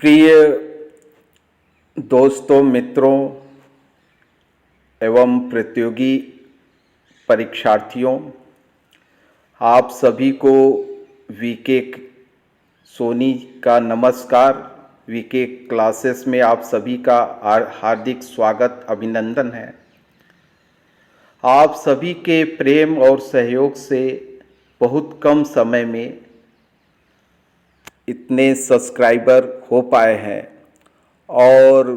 प्रिय दोस्तों, मित्रों एवं प्रतियोगी परीक्षार्थियों, आप सभी को वीके सोनी का नमस्कार। वीके क्लासेस में आप सभी का हार्दिक स्वागत, अभिनंदन है। आप सभी के प्रेम और सहयोग से बहुत कम समय में इतने सब्सक्राइबर हो पाए हैं और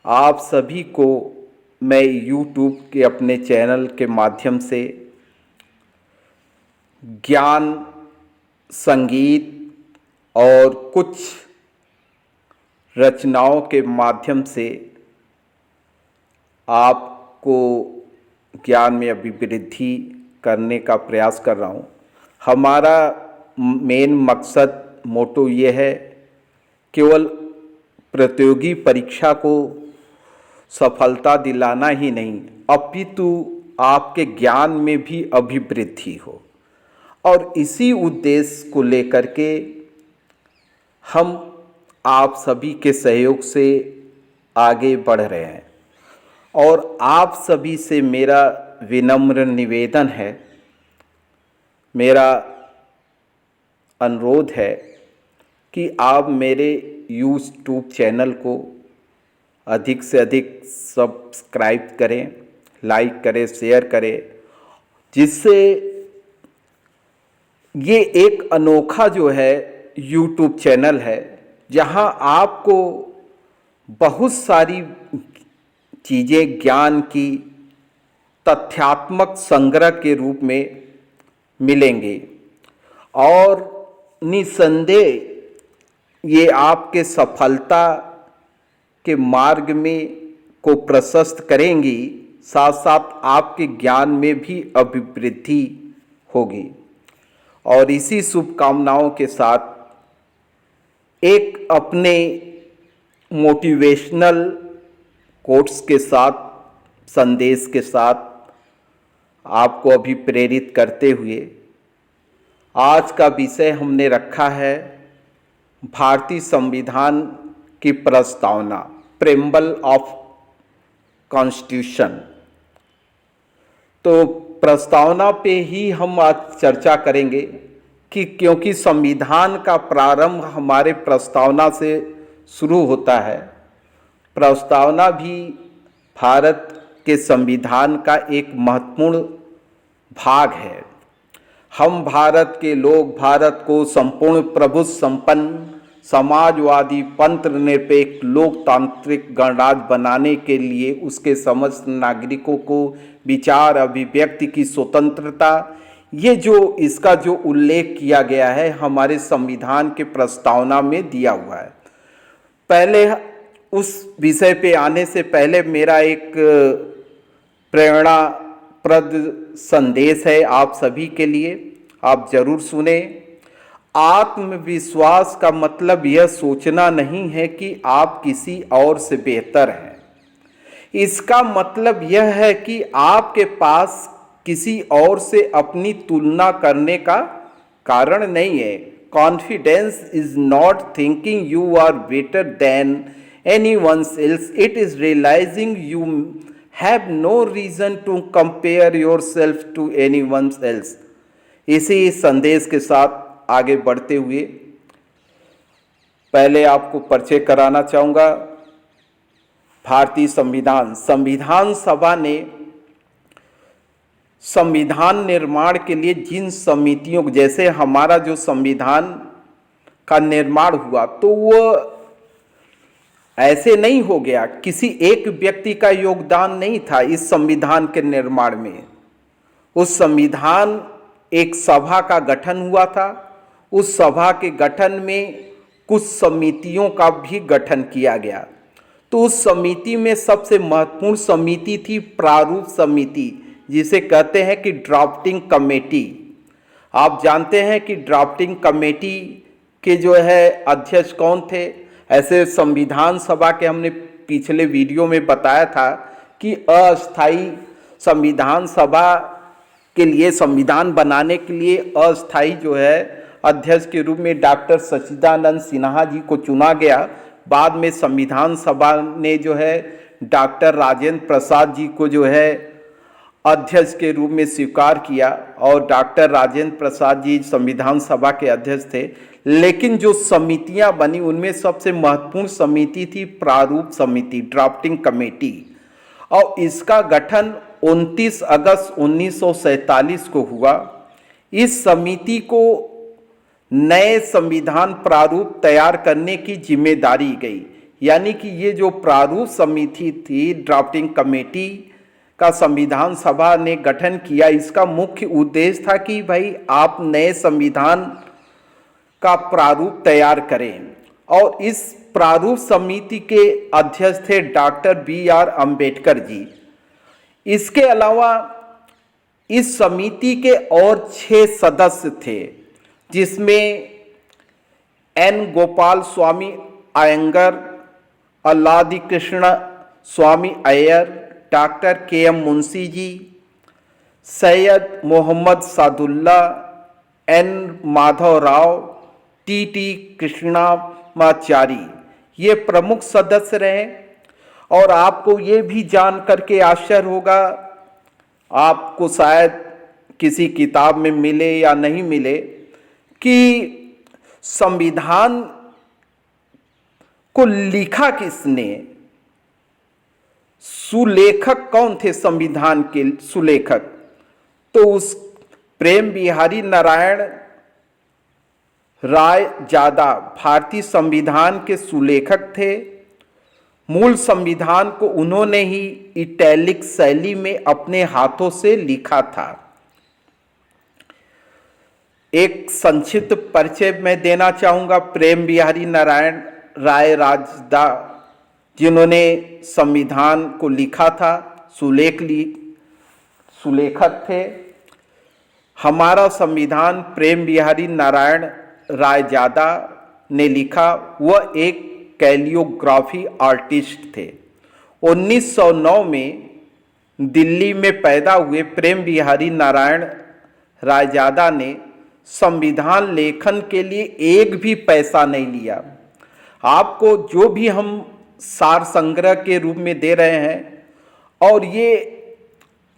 आप सभी को मैं YouTube के अपने चैनल के माध्यम से ज्ञान, संगीत और कुछ रचनाओं के माध्यम से आपको ज्ञान में अभिवृद्धि करने का प्रयास कर रहा हूँ। हमारा मेन मकसद, मोटो ये है, केवल प्रतियोगी परीक्षा को सफलता दिलाना ही नहीं, अपितु आपके ज्ञान में भी अभिवृद्धि हो। और इसी उद्देश्य को लेकर के हम आप सभी के सहयोग से आगे बढ़ रहे हैं। और आप सभी से मेरा विनम्र निवेदन है, मेरा अनुरोध है कि आप मेरे यूट्यूब चैनल को अधिक से अधिक सब्सक्राइब करें, लाइक करें, शेयर करें, जिससे ये एक अनोखा जो है यूट्यूब चैनल है, जहां आपको बहुत सारी चीज़ें ज्ञान की तथ्यात्मक संग्रह के रूप में मिलेंगे और निसंदेह ये आपके सफलता के मार्ग में को प्रशस्त करेंगी, साथ साथ आपके ज्ञान में भी अभिवृद्धि होगी। और इसी शुभकामनाओं के साथ एक अपने मोटिवेशनल कोट्स के साथ, संदेश के साथ आपको अभी प्रेरित करते हुए आज का विषय हमने रखा है भारतीय संविधान की प्रस्तावना, प्रेम्बल ऑफ कॉन्स्टिट्यूशन। तो प्रस्तावना पे ही हम आज चर्चा करेंगे कि क्योंकि संविधान का प्रारंभ हमारे प्रस्तावना से शुरू होता है। प्रस्तावना भी भारत के संविधान का एक महत्वपूर्ण भाग है। हम भारत के लोग भारत को संपूर्ण प्रभुत्व संपन्न समाजवादी पंथ निरपेक्ष लोकतांत्रिक गणराज्य बनाने के लिए उसके समस्त नागरिकों को विचार अभिव्यक्ति की स्वतंत्रता, ये जो इसका जो उल्लेख किया गया है हमारे संविधान के प्रस्तावना में दिया हुआ है। पहले उस विषय पे आने से पहले मेरा एक प्रेरणाप्रद संदेश है आप सभी के लिए, आप जरूर सुने। आत्मविश्वास का मतलब यह सोचना नहीं है कि आप किसी और से बेहतर हैं। इसका मतलब यह है कि आपके पास किसी और से अपनी तुलना करने का कारण नहीं है। Confidence is not thinking you are better than anyone else, it is realizing you have no reason to compare yourself to anyone else। इसी संदेश के साथ आगे बढ़ते हुए पहले आपको परिचय कराना चाहूँगा। भारतीय संविधान सभा ने संविधान निर्माण के लिए जिन समितियों, जैसे हमारा जो संविधान का निर्माण हुआ तो वो ऐसे नहीं हो गया, किसी एक व्यक्ति का योगदान नहीं था इस संविधान के निर्माण में। उस संविधान एक सभा का गठन हुआ था। उस सभा के गठन में कुछ समितियों का भी गठन किया गया। तो उस समिति में सबसे महत्वपूर्ण समिति थी प्रारूप समिति, जिसे कहते हैं कि ड्राफ्टिंग कमेटी। आप जानते हैं कि ड्राफ्टिंग कमेटी के जो है अध्यक्ष कौन थे। ऐसे संविधान सभा के हमने पिछले वीडियो में बताया था कि अस्थाई संविधान सभा के लिए, संविधान बनाने के लिए अस्थाई जो है अध्यक्ष के रूप में डॉक्टर सच्चिदानंद सिन्हा जी को चुना गया। बाद में संविधान सभा ने जो है डॉक्टर राजेंद्र प्रसाद जी को जो है अध्यक्ष के रूप में स्वीकार किया और डॉक्टर राजेंद्र प्रसाद जी संविधान सभा के अध्यक्ष थे। लेकिन जो समितियां बनी उनमें सबसे महत्वपूर्ण समिति थी प्रारूप समिति, ड्राफ्टिंग कमेटी, और इसका गठन 29 अगस्त 1947 को हुआ। इस समिति को नए संविधान प्रारूप तैयार करने की जिम्मेदारी गई। यानी कि ये जो प्रारूप समिति थी, ड्राफ्टिंग कमेटी का संविधान सभा ने गठन किया, इसका मुख्य उद्देश्य था कि भाई आप नए संविधान का प्रारूप तैयार करें। और इस प्रारूप समिति के अध्यक्ष थे डॉक्टर BR अम्बेडकर जी। इसके अलावा इस समिति के और 6 सदस्य थे, जिसमें N गोपाल स्वामी अयंगर, अल्लादी कृष्ण स्वामी Iyer, doctor KM Munshi ji, Syed Mohammad Sadulla, N Madhav Rao, TT Krishnamachari, ये प्रमुख सदस्य रहे। और आपको ये भी जान करके आश्चर्य होगा, आपको शायद किसी किताब में मिले या नहीं मिले, कि संविधान को लिखा किसने, सुलेखक कौन थे संविधान के सुलेखक? तो उस प्रेम बिहारी नारायण राय जादा भारतीय संविधान के सुलेखक थे। मूल संविधान को उन्होंने ही इटैलिक शैली में अपने हाथों से लिखा था। एक संक्षिप्त परिचय मैं देना चाहूँगा प्रेम बिहारी नारायण राय राजदा, जिन्होंने संविधान को लिखा था, सुलेखक थे। हमारा संविधान प्रेम बिहारी नारायण रायजादा ने लिखा। वह एक कैलियोग्राफी आर्टिस्ट थे। 1909 में दिल्ली में पैदा हुए प्रेम बिहारी नारायण रायजादा ने संविधान लेखन के लिए एक भी पैसा नहीं लिया। आपको जो भी हम सार संग्रह के रूप में दे रहे हैं, और ये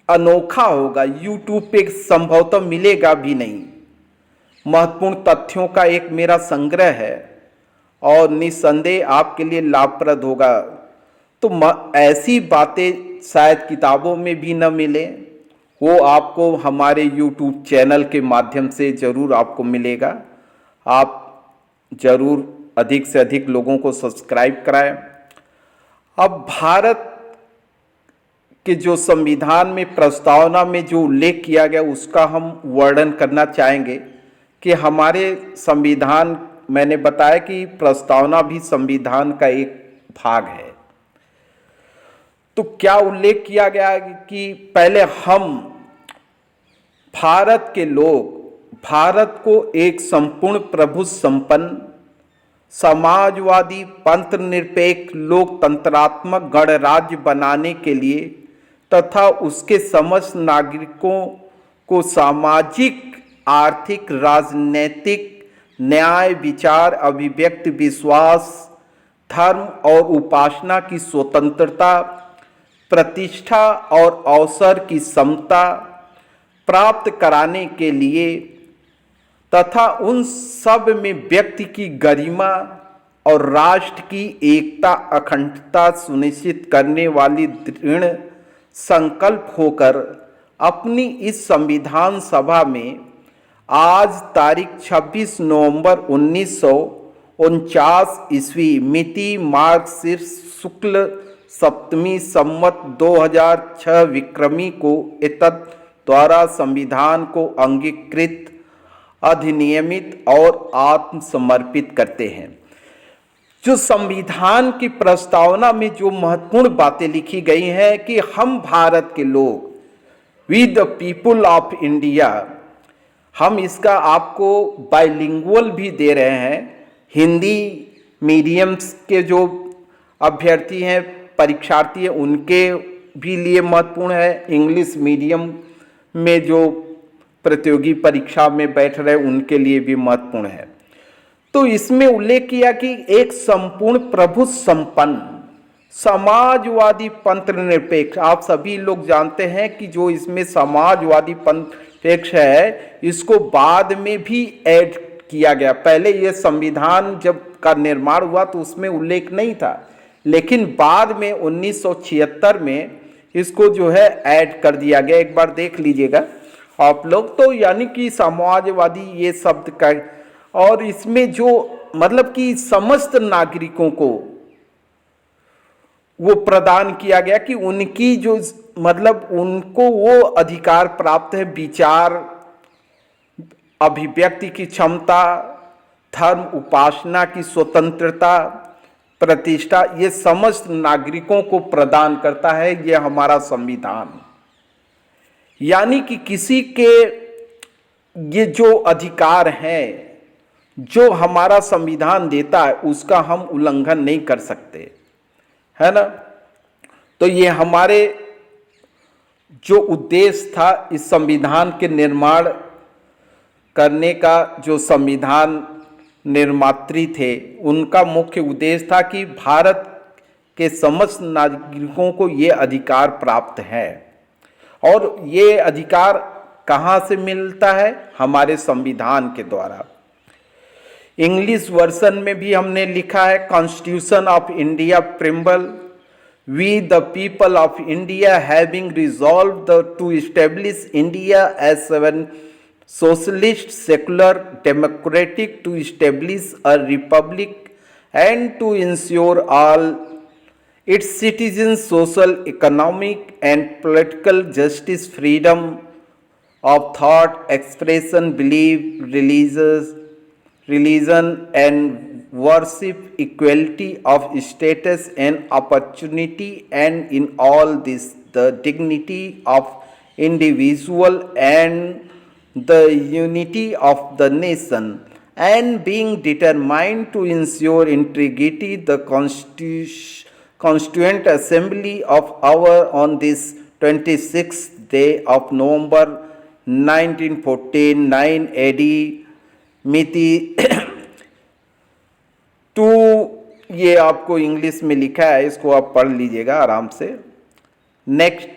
अनोखा होगा, यूट्यूब पे संभवतः मिलेगा भी नहीं। महत्वपूर्ण तथ्यों का एक मेरा संग्रह है और निस्संदेह आपके लिए लाभप्रद होगा। तो ऐसी बातें शायद किताबों में भी न मिले, वो आपको हमारे यूट्यूब चैनल के माध्यम से ज़रूर आपको मिलेगा। आप ज़रूर अधिक से अधिक लोगों को सब्सक्राइब कराएं। अब भारत के जो संविधान में प्रस्तावना में जो उल्लेख किया गया उसका हम वर्णन करना चाहेंगे कि हमारे संविधान, मैंने बताया कि प्रस्तावना भी संविधान का एक भाग है। तो क्या उल्लेख किया गया है कि पहले हम भारत के लोग भारत को एक संपूर्ण प्रभु संपन्न समाजवादी पंथ निरपेक्ष लोकतंत्रात्मक गणराज्य बनाने के लिए तथा उसके समस्त नागरिकों को सामाजिक, आर्थिक, राजनैतिक, न्याय, विचार, अभिव्यक्ति, विश्वास, धर्म और उपासना की स्वतंत्रता, प्रतिष्ठा और अवसर की समता प्राप्त कराने के लिए तथा उन सब में व्यक्ति की गरिमा और राष्ट्र की एकता, अखंडता सुनिश्चित करने वाली दृढ़ संकल्प होकर अपनी इस संविधान सभा में आज तारीख 26 नवंबर 1949 ईस्वी मिति मार्गशीर्ष शुक्ल सप्तमी संवत 2006 विक्रमी को एतद द्वारा संविधान को अंगीकृत, अधिनियमित और आत्मसमर्पित करते हैं। जो संविधान की प्रस्तावना में जो महत्वपूर्ण बातें लिखी गई हैं कि हम भारत के लोग, we the people of India, हम इसका आपको बाइलिंगुअल भी दे रहे हैं। हिंदी मीडियम्स के जो अभ्यर्थी हैं, परीक्षार्थी हैं, उनके भी लिए महत्वपूर्ण है। इंग्लिश मीडियम में जो प्रतियोगी परीक्षा में बैठ रहे उनके लिए भी महत्वपूर्ण है। तो इसमें उल्लेख किया कि एक संपूर्ण प्रभु संपन्न समाजवादी पंथ निरपेक्ष, आप सभी लोग जानते हैं कि जो इसमें समाजवादी पंथ निरपेक्ष है इसको बाद में भी ऐड किया गया। पहले ये संविधान जब का निर्माण हुआ तो उसमें उल्लेख नहीं था, लेकिन बाद में 1976 में इसको जो है ऐड कर दिया गया। एक बार देख लीजिएगा आप लोग। तो यानी कि समाजवादी ये शब्द का, और इसमें जो मतलब कि समस्त नागरिकों को वो प्रदान किया गया कि उनकी जो मतलब उनको वो अधिकार प्राप्त है, विचार अभिव्यक्ति की क्षमता, धर्म उपासना की स्वतंत्रता, प्रतिष्ठा, ये समस्त नागरिकों को प्रदान करता है ये हमारा संविधान। यानी कि किसी के ये जो अधिकार हैं जो हमारा संविधान देता है उसका हम उल्लंघन नहीं कर सकते, है ना। तो ये हमारे जो उद्देश्य था इस संविधान के निर्माण करने का, जो संविधान निर्मात्री थे उनका मुख्य उद्देश्य था कि भारत के समस्त नागरिकों को ये अधिकार प्राप्त है। और ये अधिकार कहाँ से मिलता है? हमारे संविधान के द्वारा। इंग्लिश वर्जन में भी हमने लिखा है, constitution of India preamble, we the people of India having resolve to establish India as sovereign socialist, secular, democratic, to establish a republic and to ensure all its citizens social, economic and political justice, freedom of thought, expression, belief, religion and worship, equality of status and opportunity, and in all this the dignity of individual and the unity of the nation, and being determined to ensure integrity the Constituent Assembly of our on this 26th day of November 1914 9 AD मिति to, ये आपको English में लिखा है, इसको आप पढ़ लीजिएगा आराम से। नेक्स्ट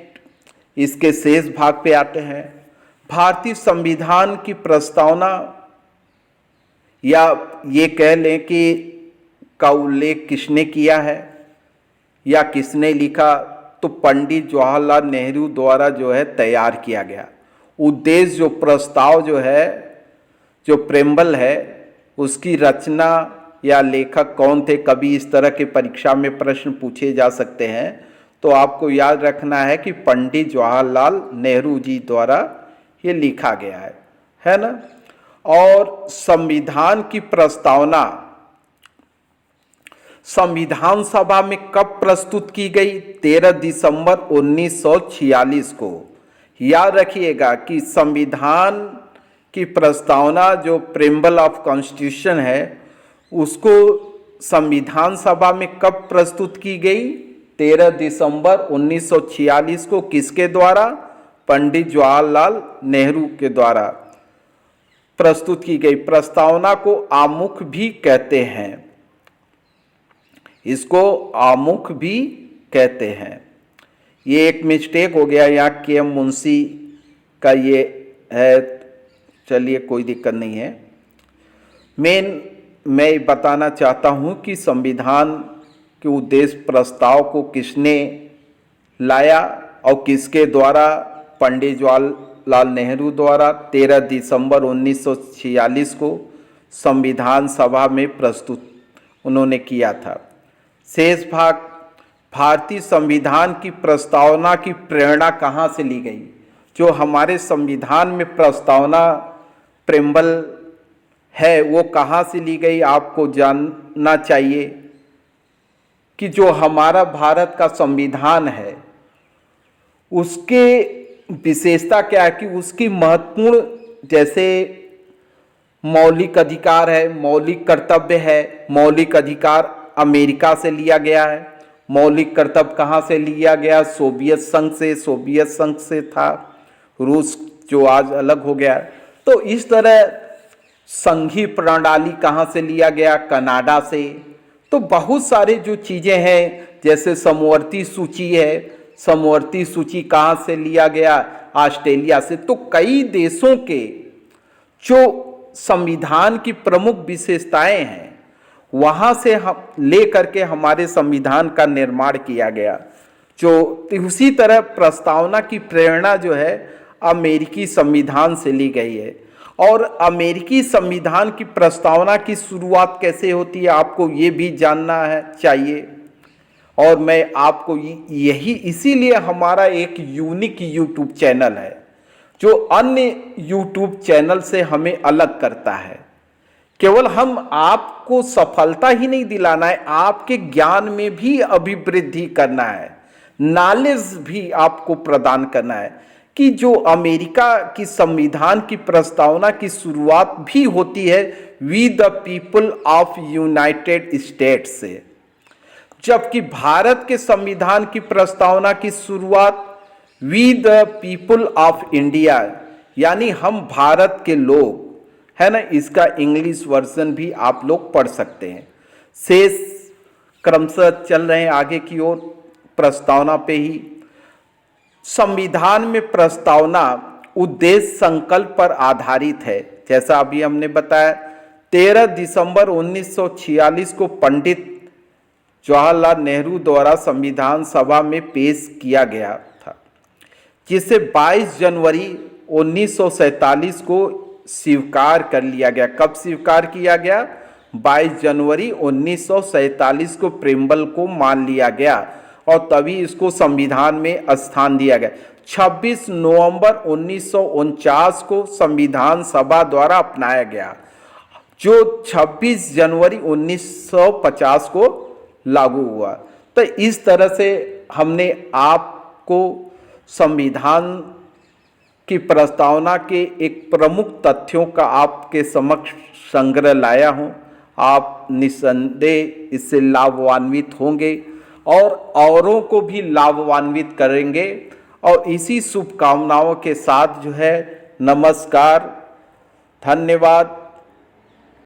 इसके शेष भाग पे आते हैं। भारतीय संविधान की प्रस्तावना, या ये कह लें कि का उल्लेख किसने किया है या किसने लिखा, तो पंडित जवाहरलाल नेहरू द्वारा जो है तैयार किया गया। उद्देश्य, जो प्रस्ताव जो है, जो प्रेम्बल है, उसकी रचना या लेखक कौन थे? कभी इस तरह के परीक्षा में प्रश्न पूछे जा सकते हैं, तो आपको याद रखना है कि पंडित जवाहरलाल नेहरू जी द्वारा ये लिखा गया है ना। और संविधान की प्रस्तावना संविधान सभा में कब प्रस्तुत की गई? 13 दिसंबर 1946 को। याद रखिएगा कि संविधान की प्रस्तावना, जो प्रेम्बल ऑफ कॉन्स्टिट्यूशन है, उसको संविधान सभा में कब प्रस्तुत की गई? 13 दिसंबर 1946 को। किसके द्वारा? पंडित जवाहरलाल नेहरू के द्वारा प्रस्तुत की गई। प्रस्तावना को आमुख भी कहते हैं, इसको आमुख भी कहते हैं। ये एक मिस्टेक हो गया यहाँ, के एम मुंशी का ये है, चलिए कोई दिक्कत नहीं है। मैं बताना चाहता हूँ कि संविधान के उद्देश्य प्रस्ताव को किसने लाया और किसके द्वारा? पंडित जवाहरलाल नेहरू द्वारा 13 दिसंबर 1946 को संविधान सभा में प्रस्तुत उन्होंने किया था। शेष भाग, भारतीय संविधान की प्रस्तावना की प्रेरणा कहाँ से ली गई? जो हमारे संविधान में प्रस्तावना प्रेम्बल है वो कहाँ से ली गई? आपको जानना चाहिए कि जो हमारा भारत का संविधान है उसके विशेषता क्या है कि उसकी महत्वपूर्ण, जैसे मौलिक अधिकार है, मौलिक कर्तव्य है। मौलिक अधिकार अमेरिका से लिया गया है। मौलिक कर्तव्य कहाँ से लिया गया? सोवियत संघ से था, रूस जो आज अलग हो गया। तो इस तरह संघीय प्रणाली कहाँ से लिया गया, कनाडा से। तो बहुत सारे जो चीज़ें हैं, जैसे समवर्ती सूची है, समवर्ती सूची कहाँ से लिया गया, ऑस्ट्रेलिया से। तो कई देशों के जो संविधान की प्रमुख विशेषताएं हैं वहाँ से हम ले करके हमारे संविधान का निर्माण किया गया। जो उसी तरह प्रस्तावना की प्रेरणा जो है अमेरिकी संविधान से ली गई है। और अमेरिकी संविधान की प्रस्तावना की शुरुआत कैसे होती है आपको ये भी जानना है चाहिए। और मैं आपको यही इसीलिए हमारा एक यूनिक यूट्यूब चैनल है जो अन्य यूट्यूब चैनल से हमें अलग करता है। केवल हम आपको सफलता ही नहीं दिलाना है, आपके ज्ञान में भी अभिवृद्धि करना है, नॉलेज भी आपको प्रदान करना है कि जो अमेरिका की संविधान की प्रस्तावना की शुरुआत भी होती है we the people of United States से, जबकि भारत के संविधान की प्रस्तावना की शुरुआत we the people of India, यानी हम भारत के लोग, है ना। इसका इंग्लिश वर्जन भी आप लोग पढ़ सकते हैं। शेष क्रमशः चल रहे हैं आगे की ओर प्रस्तावना पे ही। संविधान में प्रस्तावना उद्देश्य संकल्प पर आधारित है। जैसा अभी हमने बताया 13 दिसंबर 1946 को पंडित जवाहरलाल नेहरू द्वारा संविधान सभा में पेश किया गया था, जिसे 22 जनवरी 1947 को स्वीकार कर लिया गया। कब स्वीकार किया गया? 22 जनवरी 1947 को प्रेम्बल को मान लिया गया और तभी इसको संविधान में स्थान दिया गया। 26 नवंबर 1949 को संविधान सभा द्वारा अपनाया गया, जो 26 जनवरी 1950 को लागू हुआ। तो इस तरह से हमने आपको संविधान की प्रस्तावना के एक प्रमुख तथ्यों का आपके समक्ष संग्रह लाया हूँ। आप निस्संदेह इससे लाभान्वित होंगे और औरों को भी लाभान्वित करेंगे। और इसी शुभकामनाओं के साथ जो है, नमस्कार, धन्यवाद।